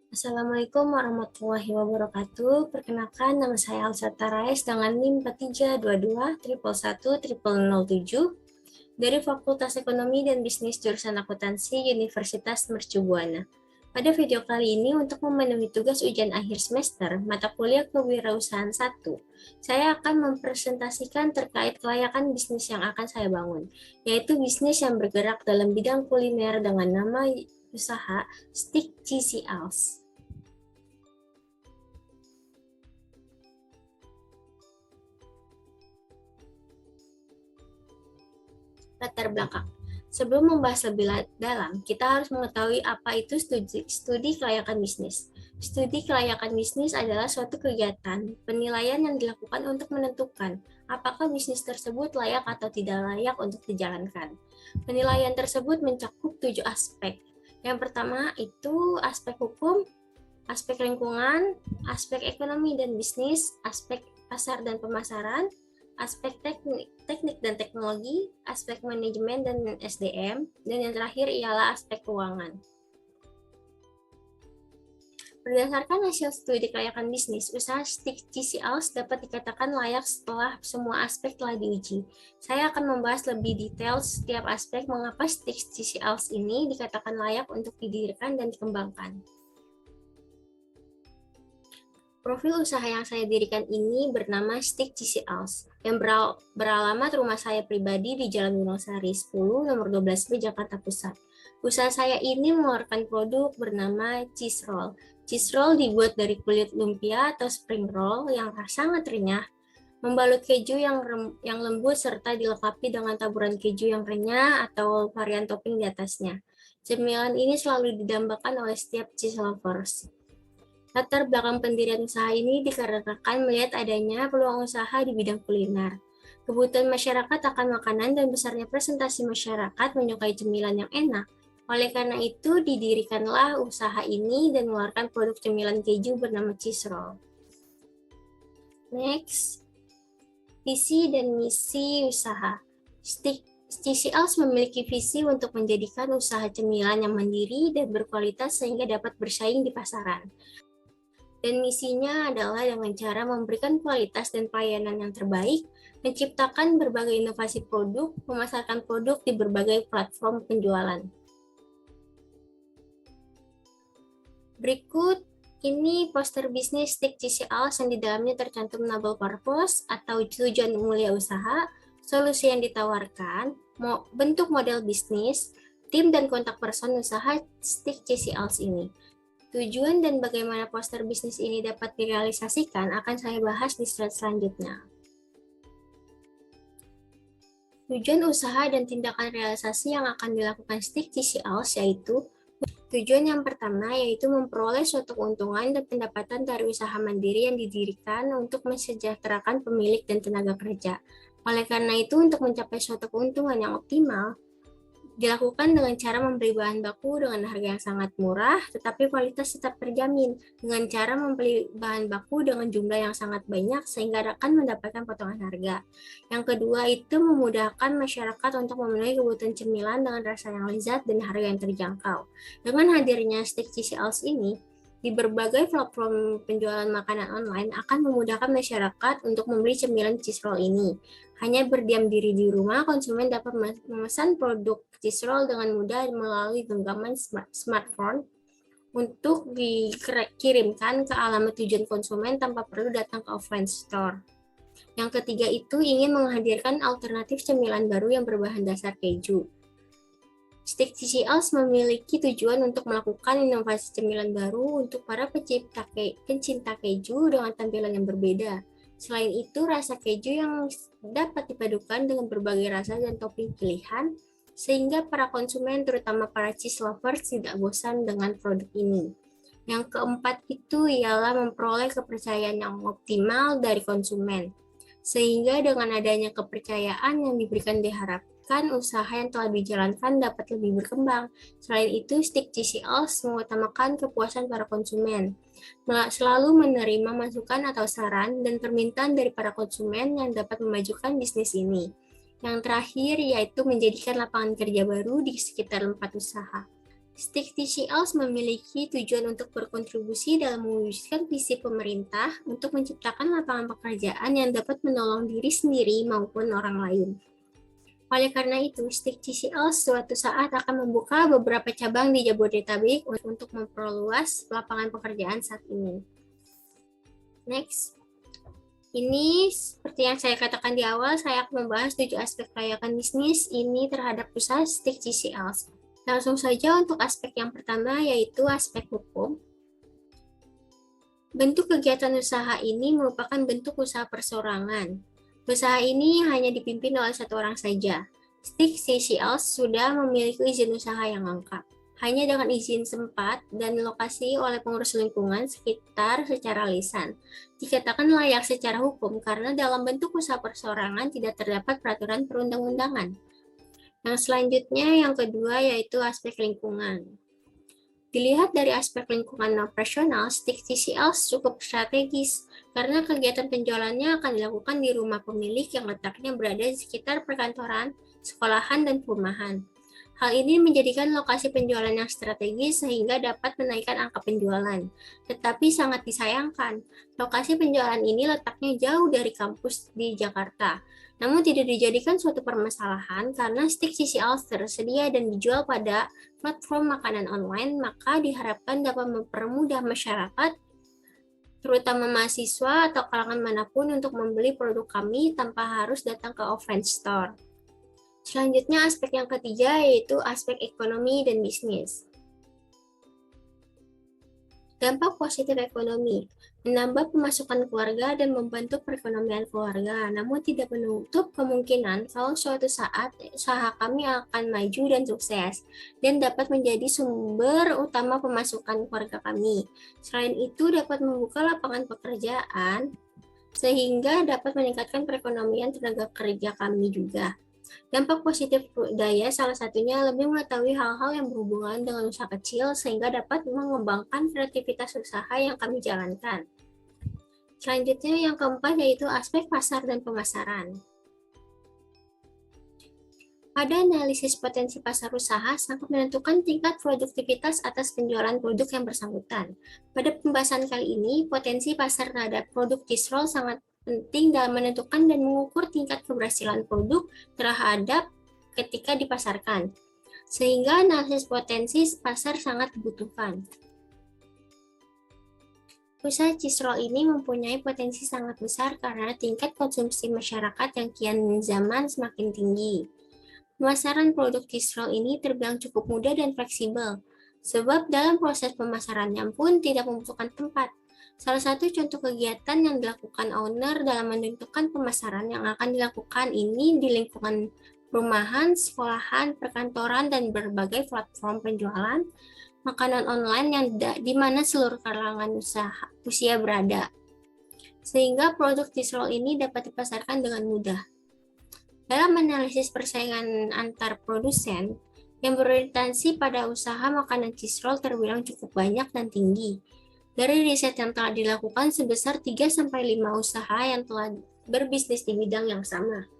Assalamualaikum warahmatullahi wabarakatuh. Perkenalkan, nama saya Alsata Rais dengan NIM 432211110007 dari Fakultas Ekonomi dan Bisnis Jurusan Akuntansi Universitas Mercu Buana. Pada video kali ini, untuk memenuhi tugas ujian akhir semester mata kuliah Kewirausahaan 1, saya akan mempresentasikan terkait kelayakan bisnis yang akan saya bangun, yaitu bisnis yang bergerak dalam bidang kuliner dengan nama usaha Steak Cheesy Al's. Latar belakang. Sebelum membahas lebih dalam, kita harus mengetahui apa itu studi kelayakan bisnis. Studi kelayakan bisnis adalah suatu kegiatan penilaian yang dilakukan untuk menentukan apakah bisnis tersebut layak atau tidak layak untuk dijalankan. Penilaian tersebut mencakup 7 aspek. Yang pertama itu aspek hukum, aspek lingkungan, aspek ekonomi dan bisnis, aspek pasar dan pemasaran, aspek teknik dan teknologi, aspek manajemen dan SDM, dan yang terakhir ialah aspek keuangan. Berdasarkan hasil studi kelayakan bisnis, usaha Steak Cheesy Al's dapat dikatakan layak setelah semua aspek telah diuji. Saya akan membahas lebih detail setiap aspek mengapa Steak Cheesy Al's ini dikatakan layak untuk didirikan dan dikembangkan. Profil usaha yang saya dirikan ini bernama Steak Cheesy Al's, yang beralamat rumah saya pribadi di Jalan Gunung Sari 10, nomor 12B, Jakarta Pusat. Usaha saya ini mengeluarkan produk bernama cheese roll. Cheese roll dibuat dari kulit lumpia atau spring roll yang sangat renyah, membalut keju yang lembut serta dilengkapi dengan taburan keju yang renyah atau varian topping di atasnya. Cemilan ini selalu didambakan oleh setiap cheese lovers. Latar belakang pendirian usaha ini dikarenakan melihat adanya peluang usaha di bidang kuliner. Kebutuhan masyarakat akan makanan dan besarnya presentasi masyarakat menyukai cemilan yang enak. Oleh karena itu, didirikanlah usaha ini dan mengeluarkan produk cemilan keju bernama Cheese Roll. Next, visi dan misi usaha. Cheesy Al's memiliki visi untuk menjadikan usaha cemilan yang mandiri dan berkualitas sehingga dapat bersaing di pasaran. Dan misinya adalah dengan cara memberikan kualitas dan pelayanan yang terbaik, menciptakan berbagai inovasi produk, memasarkan produk di berbagai platform penjualan. Berikut ini poster bisnis Steak Cheesy Al's yang di dalamnya tercantum noble purpose atau tujuan mulia usaha, solusi yang ditawarkan, bentuk model bisnis, tim dan kontak person usaha Steak Cheesy Al's ini. Tujuan dan bagaimana poster bisnis ini dapat direalisasikan akan saya bahas di slide selanjutnya. Tujuan usaha dan tindakan realisasi yang akan dilakukan Steak Cheesy Al's yaitu tujuan yang pertama yaitu memperoleh suatu keuntungan dan pendapatan dari usaha mandiri yang didirikan untuk mensejahterakan pemilik dan tenaga kerja. Oleh karena itu, untuk mencapai suatu keuntungan yang optimal, dilakukan dengan cara membeli bahan baku dengan harga yang sangat murah, tetapi kualitas tetap terjamin dengan cara membeli bahan baku dengan jumlah yang sangat banyak sehingga akan mendapatkan potongan harga. Yang kedua itu memudahkan masyarakat untuk memenuhi kebutuhan cemilan dengan rasa yang lezat dan harga yang terjangkau. Dengan hadirnya Steak Cheesy Al's ini, di berbagai platform penjualan makanan online akan memudahkan masyarakat untuk membeli cemilan cheese roll ini. Hanya berdiam diri di rumah, konsumen dapat memesan produk cheese roll dengan mudah melalui genggaman smartphone untuk dikirimkan ke alamat tujuan konsumen tanpa perlu datang ke offline store. Yang ketiga itu ingin menghadirkan alternatif cemilan baru yang berbahan dasar keju. Steak Cheesy Al's memiliki tujuan untuk melakukan inovasi cemilan baru untuk para pencinta keju dengan tampilan yang berbeda. Selain itu, rasa keju yang dapat dipadukan dengan berbagai rasa dan topping pilihan, sehingga para konsumen, terutama para cheese lovers, tidak bosan dengan produk ini. Yang keempat itu ialah memperoleh kepercayaan yang optimal dari konsumen. Sehingga dengan adanya kepercayaan yang diberikan diharapkan usaha yang telah dijalankan dapat lebih berkembang. Selain itu, Steak Cheesy Al's mengutamakan kepuasan para konsumen, selalu menerima masukan atau saran dan permintaan dari para konsumen yang dapat memajukan bisnis ini. Yang terakhir yaitu menjadikan lapangan kerja baru di sekitar tempat usaha. Stick TCLs memiliki tujuan untuk berkontribusi dalam mewujudkan visi pemerintah untuk menciptakan lapangan pekerjaan yang dapat menolong diri sendiri maupun orang lain. Oleh karena itu, Stick TCL suatu saat akan membuka beberapa cabang di Jabodetabek untuk memperluas lapangan pekerjaan saat ini. Next. Ini seperti yang saya katakan di awal, saya akan membahas 7 aspek kelayakan bisnis ini terhadap usaha Stick TCL. Langsung saja untuk aspek yang pertama, yaitu aspek hukum. Bentuk kegiatan usaha ini merupakan bentuk usaha perseorangan. Usaha ini hanya dipimpin oleh satu orang saja. Stick TCL sudah memiliki izin usaha yang lengkap. Hanya dengan izin tempat dan lokasi oleh pengurus lingkungan sekitar secara lisan. Dikatakan layak secara hukum karena dalam bentuk usaha perseorangan tidak terdapat peraturan perundang-undangan. Yang selanjutnya, yang kedua, yaitu aspek lingkungan. Dilihat dari aspek lingkungan operasional, Stick TCL cukup strategis karena kegiatan penjualannya akan dilakukan di rumah pemilik yang letaknya berada di sekitar perkantoran, sekolahan, dan perumahan. Hal ini menjadikan lokasi penjualan yang strategis sehingga dapat menaikkan angka penjualan. Tetapi sangat disayangkan, lokasi penjualan ini letaknya jauh dari kampus di Jakarta. Namun tidak dijadikan suatu permasalahan karena Stick TCL tersedia dan dijual pada platform makanan online, maka diharapkan dapat mempermudah masyarakat, terutama mahasiswa atau kalangan manapun untuk membeli produk kami tanpa harus datang ke offline store. Selanjutnya aspek yang ketiga yaitu aspek ekonomi dan bisnis. Dampak positif ekonomi, menambah pemasukan keluarga dan membantu perekonomian keluarga, namun tidak menutup kemungkinan kalau suatu saat usaha kami akan maju dan sukses, dan dapat menjadi sumber utama pemasukan keluarga kami. Selain itu, dapat membuka lapangan pekerjaan, sehingga dapat meningkatkan perekonomian tenaga kerja kami juga. Dampak positif daya salah satunya lebih mengetahui hal-hal yang berhubungan dengan usaha kecil sehingga dapat mengembangkan kreativitas usaha yang kami jalankan. Selanjutnya yang keempat yaitu aspek pasar dan pemasaran. Pada analisis potensi pasar usaha sangat menentukan tingkat produktivitas atas penjualan produk yang bersangkutan. Pada pembahasan kali ini, potensi pasar terhadap produk Tisrol sangat penting dalam menentukan dan mengukur tingkat keberhasilan produk terhadap ketika dipasarkan, sehingga analisis potensi pasar sangat dibutuhkan. Usaha Cisrol ini mempunyai potensi sangat besar karena tingkat konsumsi masyarakat yang kian zaman semakin tinggi. Pemasaran produk Cisrol ini terbilang cukup mudah dan fleksibel, sebab dalam proses pemasarannya pun tidak membutuhkan tempat. Salah satu contoh kegiatan yang dilakukan owner dalam menentukan pemasaran yang akan dilakukan ini di lingkungan perumahan, sekolahan, perkantoran, dan berbagai platform penjualan makanan online yang di mana seluruh kalangan usia berada. Sehingga produk Tisrol ini dapat dipasarkan dengan mudah. Dalam analisis persaingan antar produsen, yang berorientasi pada usaha makanan Tisrol terbilang cukup banyak dan tinggi. Dari riset yang telah dilakukan sebesar 3-5 usaha yang telah berbisnis di bidang yang sama.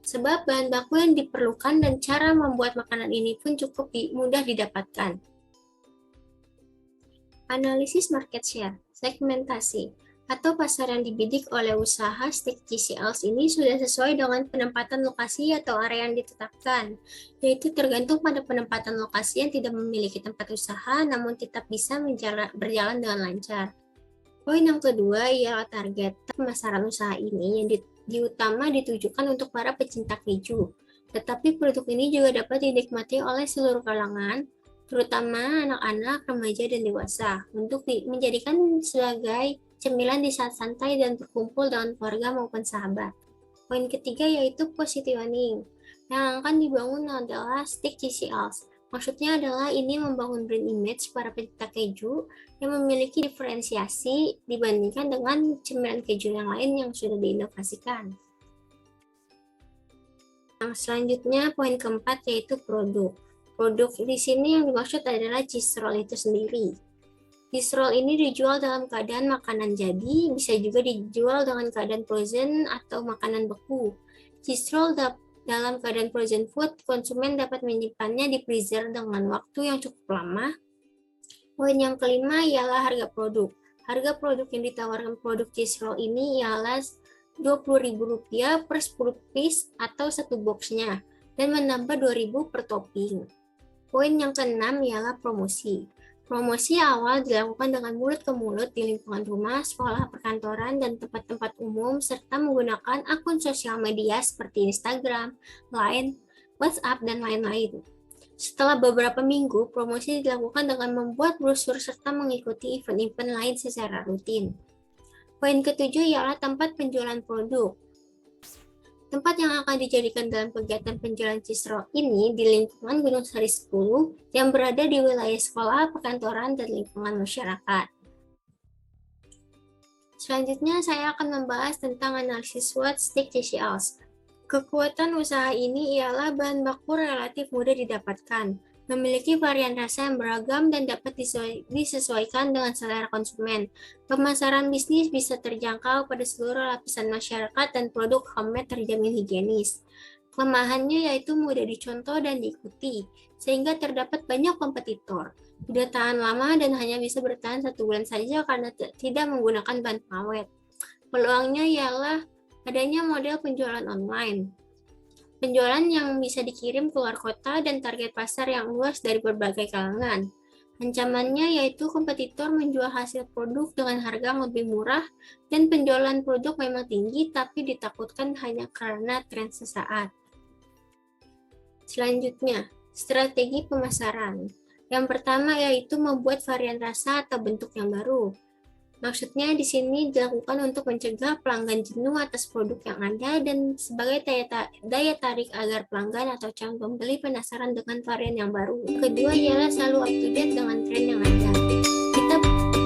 Sebab bahan baku yang diperlukan dan cara membuat makanan ini pun cukup mudah didapatkan. Analisis market share, segmentasi, atau pasar yang dibidik oleh usaha Stick TCL ini sudah sesuai dengan penempatan lokasi atau area yang ditetapkan, yaitu tergantung pada penempatan lokasi yang tidak memiliki tempat usaha namun tetap bisa berjalan dengan lancar. Poin yang kedua ialah target pemasaran usaha ini yang diutama ditujukan untuk para pecinta keju, tetapi produk ini juga dapat dinikmati oleh seluruh kalangan, terutama anak-anak, remaja, dan dewasa, untuk menjadikan sebagai cemilan di saat santai dan berkumpul dengan keluarga maupun sahabat. Poin ketiga yaitu positioning. Yang akan dibangun adalah Stick TCL. Maksudnya adalah ini membangun brand image para pecinta keju yang memiliki diferensiasi dibandingkan dengan cemilan keju yang lain yang sudah diinovasikan. Yang selanjutnya poin keempat yaitu produk. Produk di sini yang dimaksud adalah cheese roll itu sendiri. Cheese roll ini dijual dalam keadaan makanan jadi, bisa juga dijual dengan keadaan frozen atau makanan beku. Cheese roll Dalam keadaan frozen food, konsumen dapat menyimpannya di freezer dengan waktu yang cukup lama. Poin yang kelima ialah harga produk. Harga produk yang ditawarkan produk cheese roll ini ialah Rp20.000 per 10 piece atau satu boxnya, dan menambah Rp2.000 per topping. Poin yang keenam ialah promosi. Promosi awal dilakukan dengan mulut ke mulut di lingkungan rumah, sekolah, perkantoran, dan tempat-tempat umum, serta menggunakan akun sosial media seperti Instagram, Line, WhatsApp, dan lain-lain. Setelah beberapa minggu, promosi dilakukan dengan membuat brosur serta mengikuti event-event lain secara rutin. Poin ketujuh ialah tempat penjualan produk. Tempat yang akan dijadikan dalam kegiatan penjualan cheese roll ini di lingkungan Gunung Sari 10 yang berada di wilayah sekolah, perkantoran, dan lingkungan masyarakat. Selanjutnya, saya akan membahas tentang analisis SWOT stick TCLs. Kekuatan usaha ini ialah bahan baku relatif mudah didapatkan, memiliki varian rasa yang beragam dan dapat disesuaikan dengan selera konsumen. Pemasaran bisnis bisa terjangkau pada seluruh lapisan masyarakat dan produk homemade terjamin higienis. Kelemahannya yaitu mudah dicontoh dan diikuti, sehingga terdapat banyak kompetitor. Tidak tahan lama dan hanya bisa bertahan 1 bulan saja karena tidak menggunakan bahan pengawet. Peluangnya ialah adanya model penjualan online. Penjualan yang bisa dikirim keluar kota dan target pasar yang luas dari berbagai kalangan. Ancamannya yaitu kompetitor menjual hasil produk dengan harga yang lebih murah dan penjualan produk memang tinggi tapi ditakutkan hanya karena tren sesaat. Selanjutnya, strategi pemasaran. Yang pertama yaitu membuat varian rasa atau bentuk yang baru. Maksudnya di sini dilakukan untuk mencegah pelanggan jenuh atas produk yang ada dan sebagai daya tarik agar pelanggan atau calon pembeli penasaran dengan varian yang baru. Kedua ialah selalu up to date dengan tren yang ada. Kita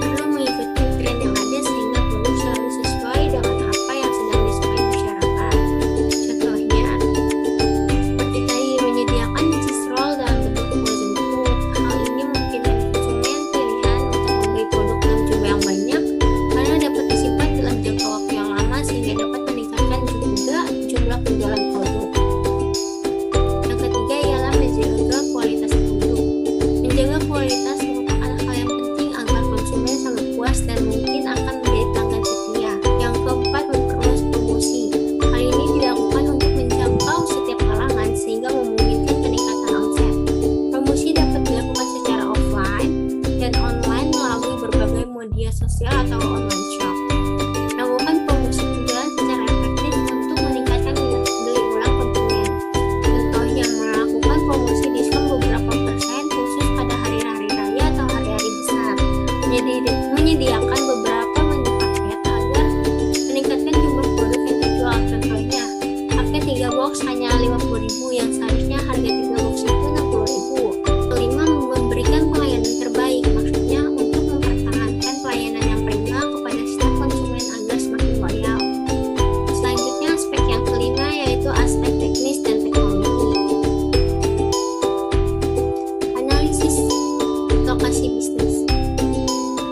perlu mengikuti tren yang ada sehingga produk selalu sesuai dengan apa yang sedang disukai masyarakat. Contohnya, seperti tadi menyediakan cheese roll dalam bentuk frozen food. Hal ini memungkinkan konsumen pilihan untuk membeli produk dalam jumlah yang banyak dapat disimpan dalam jangka waktu yang lama sehingga dapat meningkatkan juga jumlah penjualan produk. Yang ketiga ialah menjaga kualitas produk. Menjaga kualitas merupakan hal yang penting agar konsumen selalu puas dan mungkin akan menjadi pelanggan setia. Yang keempat, memperluas promosi. Hal ini dilakukan untuk menjangkau setiap kalangan sehingga memungkinkan peningkatan omset. Promosi dapat dilakukan secara offline dan online melalui berbagai media sosial atau online. Lakukan promosi penjualan secara efektif untuk meningkatkan beli ulang konsumen. Contohnya, melakukan promosi diskon beberapa persen khusus pada hari-hari raya atau hari-hari besar. Menyediakan beberapa menu paket agar meningkatkan jumlah produk yang terjual. Contohnya, paket 3 box hanya Rp50.000 yang seharusnya harga 3 box itu Rp60.000. Kelima, memberikan pelayanan terbaik. Maksudnya untuk mempertahankan pelayanan yang prima kepada setiap konsumen agar semakin loyal. Selanjutnya, aspek yang kelima yaitu aspek teknis dan teknologi. Analisis lokasi bisnis.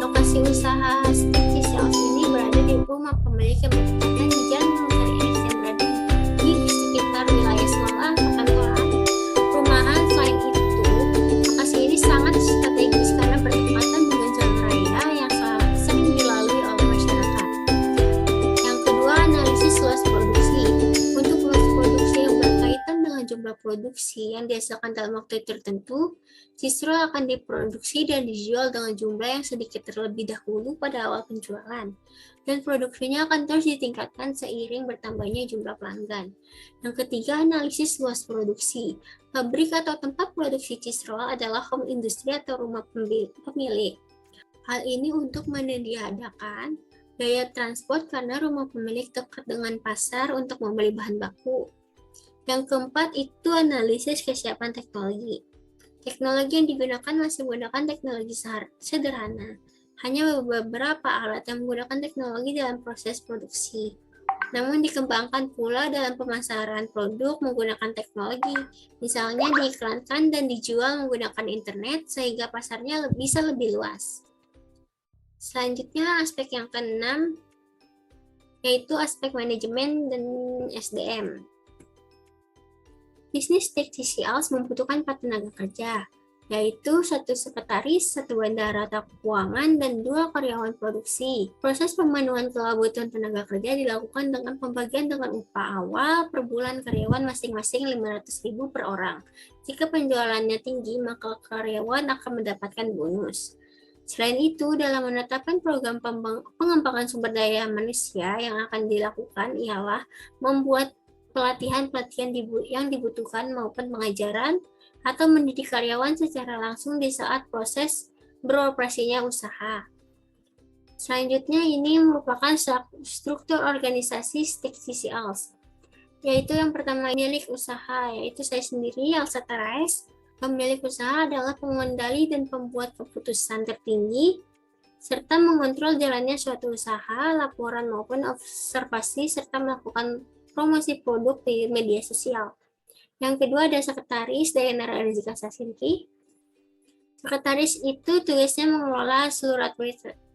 Lokasi usaha stick TCLs ini berada di rumah pemilik yang berdekatan di Jalan Gunung Sari X yang berada di sekitar wilayah sekolah, perkantoran, perumahan. Selain itu, lokasi ini sangat strategis karena bertepatan dengan jalan raya yang sering dilalui oleh masyarakat. Yang kedua, analisis luas produksi. Untuk luas produksi yang berkaitan dengan jumlah produksi yang dihasilkan dalam waktu tertentu, cheese roll akan diproduksi dan dijual dengan jumlah yang sedikit terlebih dahulu pada awal penjualan, dan produksinya akan terus ditingkatkan seiring bertambahnya jumlah pelanggan. Yang ketiga, analisis luas produksi. Pabrik atau tempat produksi cheese roll adalah home industry atau rumah pemilik. Hal ini untuk menyediakan daya transport karena rumah pemilik dekat dengan pasar untuk membeli bahan baku. Yang keempat itu analisis kesiapan teknologi. Teknologi yang digunakan masih menggunakan teknologi sederhana. Hanya beberapa alat yang menggunakan teknologi dalam proses produksi. Namun dikembangkan pula dalam pemasaran produk menggunakan teknologi. Misalnya diiklankan dan dijual menggunakan internet sehingga pasarnya bisa lebih luas. Selanjutnya aspek yang keenam yaitu aspek manajemen dan SDM. bisnis stick TCLs membutuhkan 4 tenaga kerja, yaitu 1 sekretaris, 1 bendahara keuangan, dan 2 karyawan produksi. Proses pemenuhan kebutuhan tenaga kerja dilakukan dengan pembagian dengan upah awal per bulan karyawan masing-masing 500.000 per orang. Jika penjualannya tinggi, maka karyawan akan mendapatkan bonus. Selain itu, dalam menetapkan program pengembangan sumber daya manusia yang akan dilakukan ialah membuat pelatihan-pelatihan yang dibutuhkan maupun pengajaran atau mendidik karyawan secara langsung di saat proses beroperasinya usaha. Selanjutnya ini merupakan struktur organisasi stick TCLs, yaitu yang pertama milik usaha, yaitu saya sendiri, Elsa Tarais. Pemilik usaha adalah pengendali dan pembuat keputusan tertinggi, serta mengontrol jalannya suatu usaha, laporan maupun observasi, serta melakukan promosi produk di media sosial. Yang kedua ada sekretaris, Dayanara Rizka Sasinki. Sekretaris itu tugasnya mengelola seluruh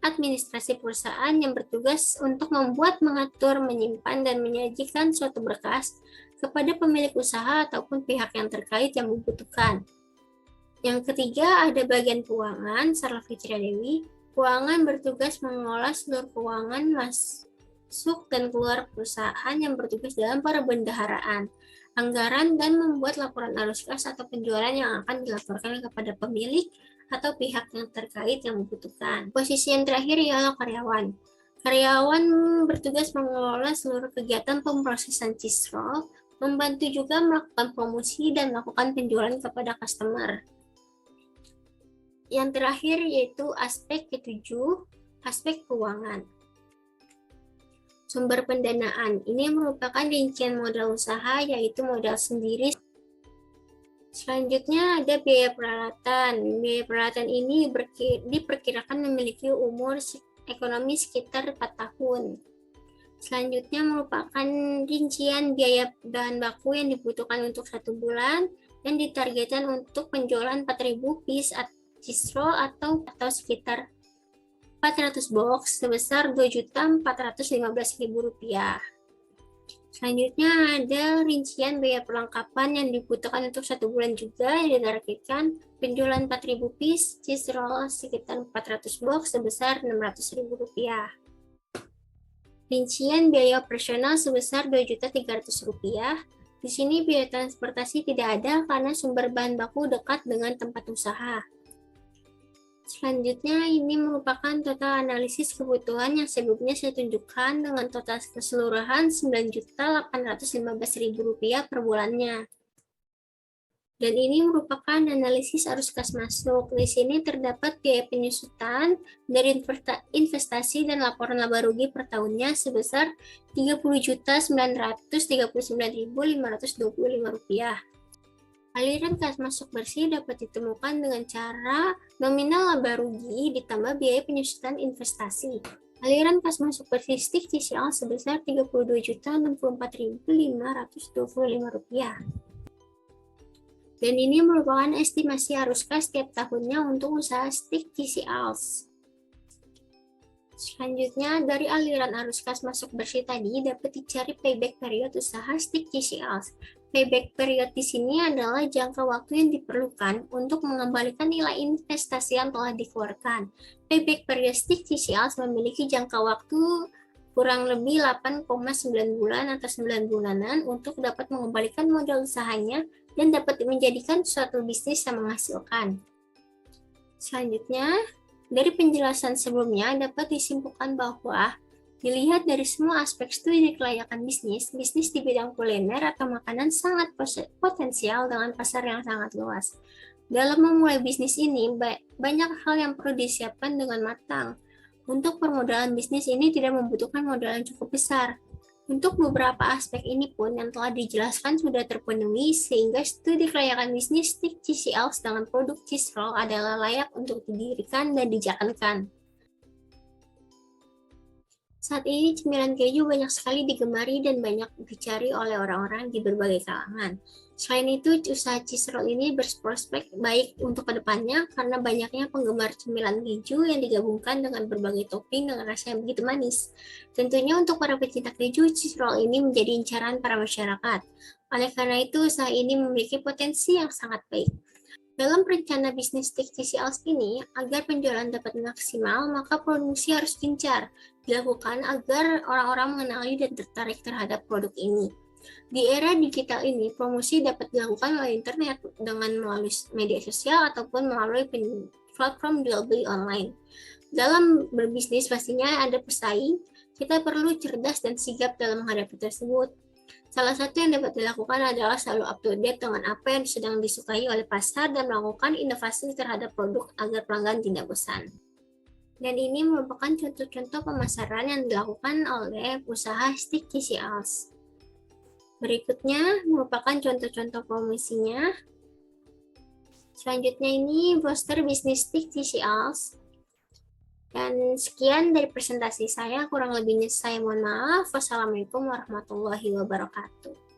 administrasi perusahaan yang bertugas untuk membuat, mengatur, menyimpan, dan menyajikan suatu berkas kepada pemilik usaha ataupun pihak yang terkait yang membutuhkan. Yang ketiga ada bagian keuangan, Sarla Fitria Dewi. Keuangan bertugas mengelola seluruh keuangan masuk dan keluar perusahaan yang bertugas dalam perbendaharaan, anggaran, dan membuat laporan arus kas atau penjualan yang akan dilaporkan kepada pemilik atau pihak yang terkait yang membutuhkan. Posisi yang terakhir ialah karyawan. Karyawan bertugas mengelola seluruh kegiatan pemrosesan CISRO, membantu juga melakukan promosi dan melakukan penjualan kepada customer. Yang terakhir yaitu aspek ketujuh, aspek keuangan. Sumber pendanaan ini merupakan rincian modal usaha, yaitu modal sendiri. Selanjutnya ada biaya peralatan. Biaya peralatan ini diperkirakan memiliki umur ekonomi sekitar 4 tahun. Selanjutnya merupakan rincian biaya bahan baku yang dibutuhkan untuk 1 bulan dan ditargetkan untuk penjualan 4.000 piece CISRO atau sekitar 400 box sebesar Rp2.415.000. Selanjutnya ada rincian biaya perlengkapan yang dibutuhkan untuk 1 bulan juga, yang ditargetkan penjualan 4.000 piece CISRO sekitar 400 box sebesar Rp600.000. Rincian biaya operasional sebesar Rp2.300.000. Di sini biaya transportasi tidak ada karena sumber bahan baku dekat dengan tempat usaha. Selanjutnya ini merupakan total analisis kebutuhan yang sebelumnya saya tunjukkan dengan total keseluruhan Rp9.815.000 per bulannya. Dan ini merupakan analisis arus kas masuk. Di sini terdapat biaya penyusutan dari investasi dan laporan laba rugi per tahunnya sebesar Rp30.939.525. Aliran kas masuk bersih dapat ditemukan dengan cara nominal laba rugi ditambah biaya penyusutan investasi. Aliran kas masuk bersih stick TCL sebesar Rp32.064.525. Dan ini merupakan estimasi arus kas setiap tahunnya untuk usaha stick TCLs. Selanjutnya, dari aliran arus kas masuk bersih tadi dapat dicari payback period usaha stick TCLs. Payback period di sini adalah jangka waktu yang diperlukan untuk mengembalikan nilai investasi yang telah dikeluarkan. Payback period stick TCLs memiliki jangka waktu kurang lebih 8,9 bulan atau 9 bulanan untuk dapat mengembalikan modal usahanya dan dapat menjadikan suatu bisnis yang menghasilkan. Selanjutnya, dari penjelasan sebelumnya dapat disimpulkan bahwa dilihat dari semua aspek studi kelayakan bisnis di bidang kuliner atau makanan sangat potensial dengan pasar yang sangat luas. Dalam memulai bisnis ini, banyak hal yang perlu disiapkan dengan matang. Untuk permodalan bisnis ini tidak membutuhkan modal yang cukup besar. Untuk beberapa aspek ini pun yang telah dijelaskan sudah terpenuhi, sehingga studi kelayakan bisnis stick TCLs dengan produk CISRO adalah layak untuk didirikan dan dijalankan. Saat ini cemilan keju banyak sekali digemari dan banyak dicari oleh orang-orang di berbagai kalangan. Selain itu, usaha cheese roll ini berprospek baik untuk kedepannya karena banyaknya penggemar cemilan keju yang digabungkan dengan berbagai topping dengan rasa yang begitu manis. Tentunya untuk para pecinta keju, cheese roll ini menjadi incaran para masyarakat. Oleh karena itu, usaha ini memiliki potensi yang sangat baik. Dalam rencana bisnis TCCLs ini, agar penjualan dapat maksimal, maka produksi harus gencar dilakukan agar orang-orang mengenali dan tertarik terhadap produk ini. Di era digital ini, promosi dapat dilakukan melalui internet dengan melalui media sosial ataupun melalui platform jual beli online. Dalam berbisnis pastinya ada pesaing, kita perlu cerdas dan sigap dalam menghadapi tersebut. Salah satu yang dapat dilakukan adalah selalu up to date dengan apa yang sedang disukai oleh pasar dan melakukan inovasi terhadap produk agar pelanggan tidak bosan. Dan ini merupakan contoh-contoh pemasaran yang dilakukan oleh usaha Stick TCLs. Berikutnya merupakan contoh-contoh promosinya. Selanjutnya ini poster bisnis Stick TCLs. Dan sekian dari presentasi saya, kurang lebihnya saya mohon maaf. Wassalamualaikum warahmatullahi wabarakatuh.